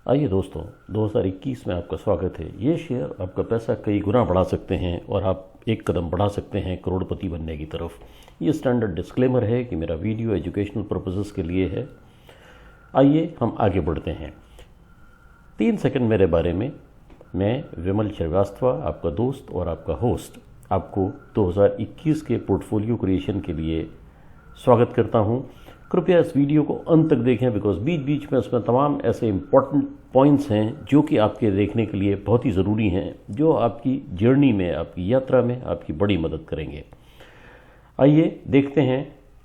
आइए दोस्तों, 2021 में आपका स्वागत है। ये शेयर आपका पैसा कई गुना बढ़ा सकते हैं और आप एक कदम बढ़ा सकते हैं करोड़पति बनने की तरफ। ये स्टैंडर्ड डिस्क्लेमर है कि मेरा वीडियो एजुकेशनल पर्पसेस के लिए है। आइए हम आगे बढ़ते हैं। 3 सेकंड मेरे बारे में। मैं विमल श्रीवास्तव, आपका दोस्त और आपका होस्ट, आपको 2021 के पोर्टफोलियो क्रिएशन के लिए स्वागत करता हूँ। कृपया इस वीडियो को अंत तक देखें, बिकॉज बीच बीच में इसमें तमाम ऐसे इम्पॉर्टेंट पॉइंट्स हैं जो कि आपके देखने के लिए बहुत ही ज़रूरी हैं, जो आपकी जर्नी में, आपकी यात्रा में आपकी बड़ी मदद करेंगे। आइए देखते हैं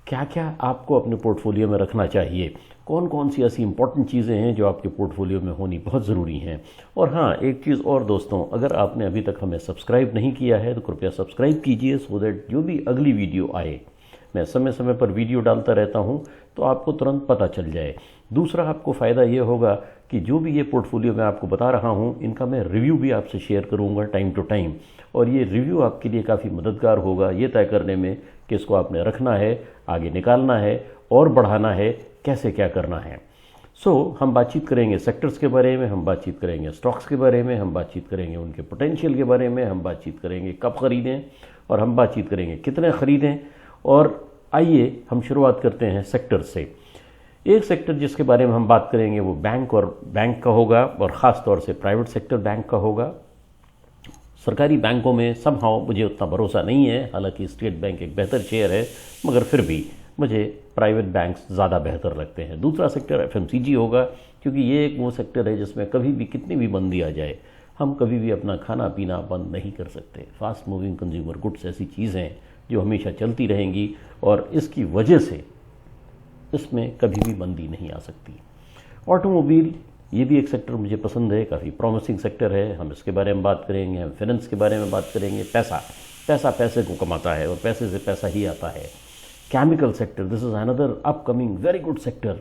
क्या क्या आपको अपने पोर्टफोलियो में रखना चाहिए, कौन कौन सी ऐसी इंपॉर्टेंट चीज़ें हैं जो आपके पोर्टफोलियो में होनी बहुत ज़रूरी हैं। और हाँ, एक चीज़ और दोस्तों, अगर आपने अभी तक हमें सब्सक्राइब नहीं किया है तो कृपया सब्सक्राइब कीजिए, सो दैट जो भी अगली वीडियो आए, मैं समय समय पर वीडियो डालता रहता हूं, तो आपको तुरंत पता चल जाए। दूसरा, आपको फ़ायदा ये होगा कि जो भी ये पोर्टफोलियो मैं आपको बता रहा हूं, इनका मैं रिव्यू भी आपसे शेयर करूंगा टाइम टू टाइम, और ये रिव्यू आपके लिए काफ़ी मददगार होगा ये तय करने में कि इसको आपने रखना है, आगे निकालना है और बढ़ाना है, कैसे क्या करना है। हम बातचीत करेंगे सेक्टर्स के बारे में, हम बातचीत करेंगे स्टॉक्स के बारे में, हम बातचीत करेंगे उनके पोटेंशियल के बारे में, हम बातचीत करेंगे कब खरीदें और हम बातचीत करेंगे कितने खरीदें। और आइए हम शुरुआत करते हैं सेक्टर से। एक सेक्टर जिसके बारे में हम बात करेंगे वो बैंक का होगा, और ख़ास तौर से प्राइवेट सेक्टर बैंक का होगा। सरकारी बैंकों में समहाउ मुझे उतना भरोसा नहीं है, हालांकि स्टेट बैंक एक बेहतर शेयर है, मगर फिर भी मुझे प्राइवेट बैंक्स ज़्यादा बेहतर लगते हैं। दूसरा सेक्टर एफएमसीजी होगा, क्योंकि ये एक वो सेक्टर है जिसमें कभी भी कितनी भी मंदी आ जाए, हम कभी भी अपना खाना पीना बंद नहीं कर सकते। फास्ट मूविंग कंज्यूमर गुड्स ऐसी चीज़ हैं जो हमेशा चलती रहेंगी, और इसकी वजह से इसमें कभी भी मंदी नहीं आ सकती। ऑटोमोबाइल, ये भी एक सेक्टर मुझे पसंद है, काफ़ी प्रॉमिसिंग सेक्टर है, हम इसके बारे में बात करेंगे। हम फाइनेंस के बारे में बात करेंगे। पैसा पैसे को कमाता है और पैसे से पैसा ही आता है। Chemical sector, this is another upcoming very good sector,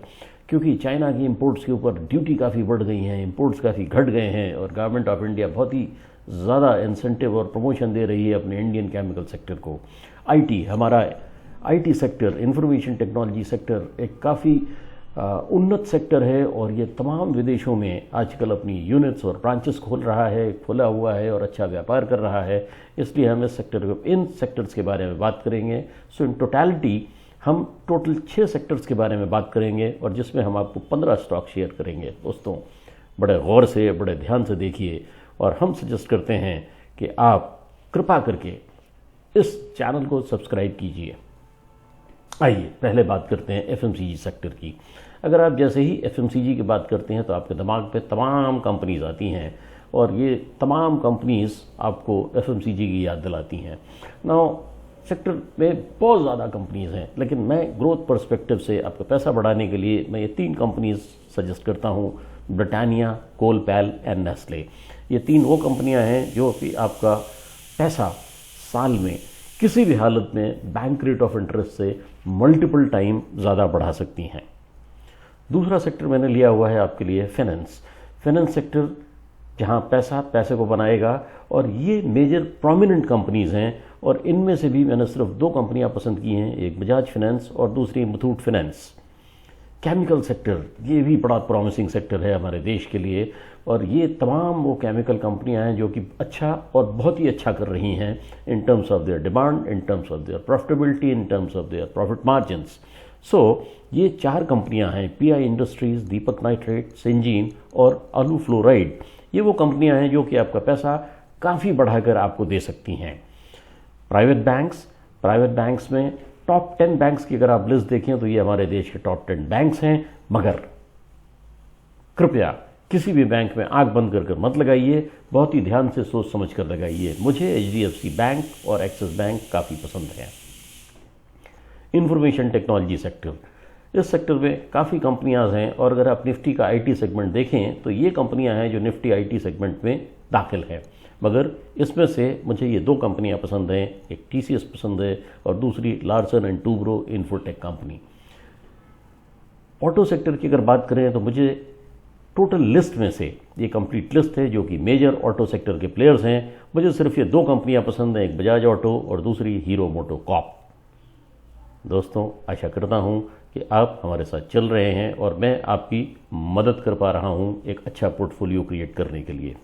क्योंकि चाइना की इंपोर्ट्स के ऊपर ड्यूटी काफ़ी बढ़ गई हैं, इंपोर्ट्स काफ़ी घट गए हैं, और गवर्नमेंट ऑफ इंडिया बहुत ही ज़्यादा इंसेंटिव और प्रमोशन दे रही है अपने इंडियन केमिकल सेक्टर को। आईटी, हमारा IT sector, information technology sector एक काफ़ी उन्नत सेक्टर है, और ये तमाम विदेशों में आजकल अपनी यूनिट्स और ब्रांचेस खोला हुआ है और अच्छा व्यापार कर रहा है। इसलिए हम इन सेक्टर्स के बारे में बात करेंगे। इन टोटलिटी हम टोटल 6 सेक्टर्स के बारे में बात करेंगे, और जिसमें हम आपको 15 स्टॉक शेयर करेंगे। दोस्तों, बड़े गौर से, बड़े ध्यान से देखिए, और हम सजेस्ट करते हैं कि आप कृपा करके इस चैनल को सब्सक्राइब कीजिए। आइए पहले बात करते हैं एफएमसीजी सेक्टर की। अगर आप जैसे ही एफएमसीजी की बात करते हैं तो आपके दिमाग पे तमाम कंपनीज आती हैं, और ये तमाम कंपनीज आपको एफएमसीजी की याद दिलाती हैं। नाउ, सेक्टर में बहुत ज़्यादा कंपनीज हैं, लेकिन मैं ग्रोथ पर्सपेक्टिव से आपका पैसा बढ़ाने के लिए मैं ये 3 कंपनीज सजेस्ट करता हूँ: ब्रिटानिया, कोलपैल एंड नेस्ले। ये 3 वो कंपनियाँ हैं जो कि आपका पैसा साल में किसी भी हालत में बैंक रेट ऑफ इंटरेस्ट से मल्टीपल टाइम ज़्यादा बढ़ा सकती हैं। दूसरा सेक्टर मैंने लिया हुआ है आपके लिए फाइनेंस सेक्टर, जहां पैसा पैसे को बनाएगा, और ये मेजर प्रोमिनेंट कंपनीज हैं, और इनमें से भी मैंने सिर्फ 2 कंपनियां पसंद की हैं, एक बजाज फाइनेंस और दूसरी मुथूट फाइनेंस। केमिकल सेक्टर, ये भी बड़ा प्रॉमिसिंग सेक्टर है हमारे देश के लिए, और ये तमाम वो केमिकल कंपनियां हैं जो कि अच्छा और बहुत ही अच्छा कर रही हैं in terms of their demand, in terms of their profitability, in terms of their profit margins. ये 4 कंपनियां हैं, पीआई इंडस्ट्रीज, दीपक नाइट्रेट, सिंजीन और आलू फ्लोराइड। ये वो कंपनियां हैं जो कि आपका पैसा काफ़ी बढ़ाकर आपको दे सकती हैं। प्राइवेट बैंक्स में टॉप 10 बैंक्स की अगर आप लिस्ट देखें तो ये हमारे देश के टॉप 10 बैंक्स हैं, मगर कृपया किसी भी बैंक में आंख बंद कर मत लगाइए, बहुत ही ध्यान से सोच समझ कर लगाइए। मुझे एचडीएफसी बैंक और एक्सिस बैंक काफ़ी पसंद है। इंफॉर्मेशन टेक्नोलॉजी सेक्टर, इस सेक्टर में काफ़ी कंपनियां हैं, और अगर आप निफ्टी का आईटी सेगमेंट देखें तो ये कंपनियां हैं जो निफ्टी आईटी सेगमेंट में दाखिल हैं, मगर इसमें से मुझे ये 2 कंपनियां पसंद हैं, एक टीसीएस पसंद है और दूसरी Larsen and Toubro infotech company. Auto sector की अगर बात करें तो मुझे टोटल लिस्ट में से, ये कंप्लीट लिस्ट है जो कि मेजर ऑटो सेक्टर के प्लेयर्स हैं, मुझे सिर्फ ये 2 कंपनियां पसंद हैं, एक बजाज ऑटो और दूसरी हीरो मोटो कॉर्प। दोस्तों, आशा करता हूं कि आप हमारे साथ चल रहे हैं और मैं आपकी मदद कर पा रहा हूं एक अच्छा पोर्टफोलियो क्रिएट करने के लिए।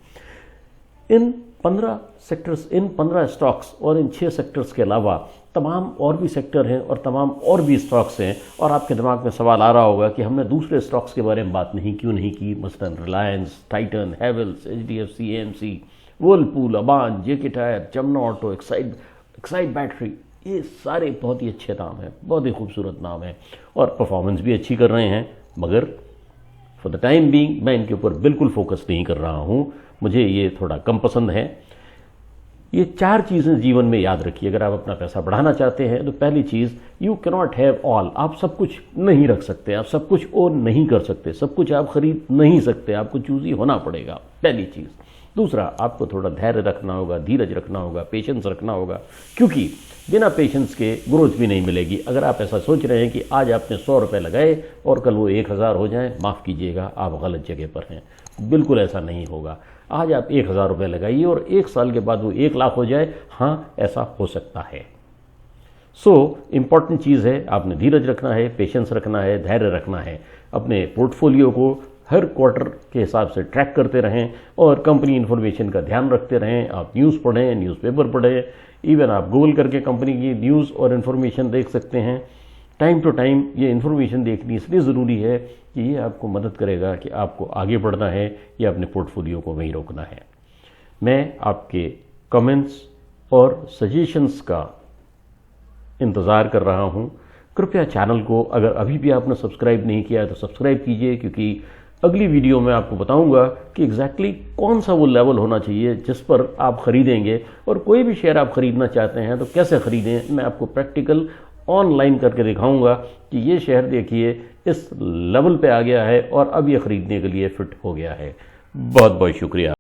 इन 15 सेक्टर्स, इन 15 स्टॉक्स और इन 6 सेक्टर्स के अलावा तमाम और भी सेक्टर हैं और तमाम और भी स्टॉक्स हैं। और आपके दिमाग में सवाल आ रहा होगा कि हमने दूसरे स्टॉक्स के बारे में बात क्यों नहीं की, मसलन Reliance, Titan, Havells, HDFC, AMC, Whirlpool, Aban, JK tyre, Jamuna auto, Exide battery. ये सारे बहुत ही अच्छे नाम हैं, बहुत ही खूबसूरत नाम हैं और परफॉर्मेंस भी अच्छी कर रहे हैं, मगर फॉर द टाइम बीइंग मैं इनके ऊपर बिल्कुल फोकस नहीं कर रहा हूँ। मुझे ये थोड़ा कम पसंद है। ये 4 चीज़ें जीवन में याद रखिए। अगर आप अपना पैसा बढ़ाना चाहते हैं तो पहली चीज़, यू कैनॉट हैव ऑल। आप सब कुछ नहीं रख सकते, आप सब कुछ ओन नहीं कर सकते, सब कुछ आप खरीद नहीं सकते, आपको चूज़ी होना पड़ेगा, पहली चीज़। दूसरा, आपको थोड़ा धैर्य रखना होगा, धीरज रखना होगा, पेशेंस रखना होगा, क्योंकि बिना पेशेंस के ग्रोथ भी नहीं मिलेगी। अगर आप ऐसा सोच रहे हैं कि आज आपने 100 रुपये लगाए और कल वो 1000 हो जाए, माफ़ कीजिएगा, आप गलत जगह पर हैं। बिल्कुल ऐसा नहीं होगा। आज आप 1000 रुपये लगाइए और 1 साल के बाद वो 1 लाख हो जाए, हाँ ऐसा हो सकता है। इम्पॉर्टेंट चीज़ है, आपने धीरज रखना है, पेशेंस रखना है, धैर्य रखना है। अपने पोर्टफोलियो को हर क्वार्टर के हिसाब से ट्रैक करते रहें और कंपनी इन्फॉर्मेशन का ध्यान रखते रहें। आप न्यूज़ पढ़ें, न्यूज़पेपर पढ़ें, इवन आप गूगल करके कंपनी की न्यूज़ और इन्फॉर्मेशन देख सकते हैं। टाइम टू टाइम ये इन्फॉर्मेशन देखनी इसलिए ज़रूरी है कि ये आपको मदद करेगा कि आपको आगे बढ़ना है या अपने पोर्टफोलियो को वहीं रोकना है। मैं आपके कमेंट्स और सजेशंस का इंतज़ार कर रहा हूँ। कृपया चैनल को अगर अभी भी आपने सब्सक्राइब नहीं किया है तो सब्सक्राइब कीजिए, क्योंकि अगली वीडियो में आपको बताऊंगा कि एग्जैक्टली कौन सा वो लेवल होना चाहिए जिस पर आप खरीदेंगे, और कोई भी शेयर आप खरीदना चाहते हैं तो कैसे खरीदें। मैं आपको प्रैक्टिकल ऑनलाइन करके दिखाऊंगा कि ये शेयर देखिए इस लेवल पे आ गया है और अब ये खरीदने के लिए फिट हो गया है। बहुत बहुत शुक्रिया।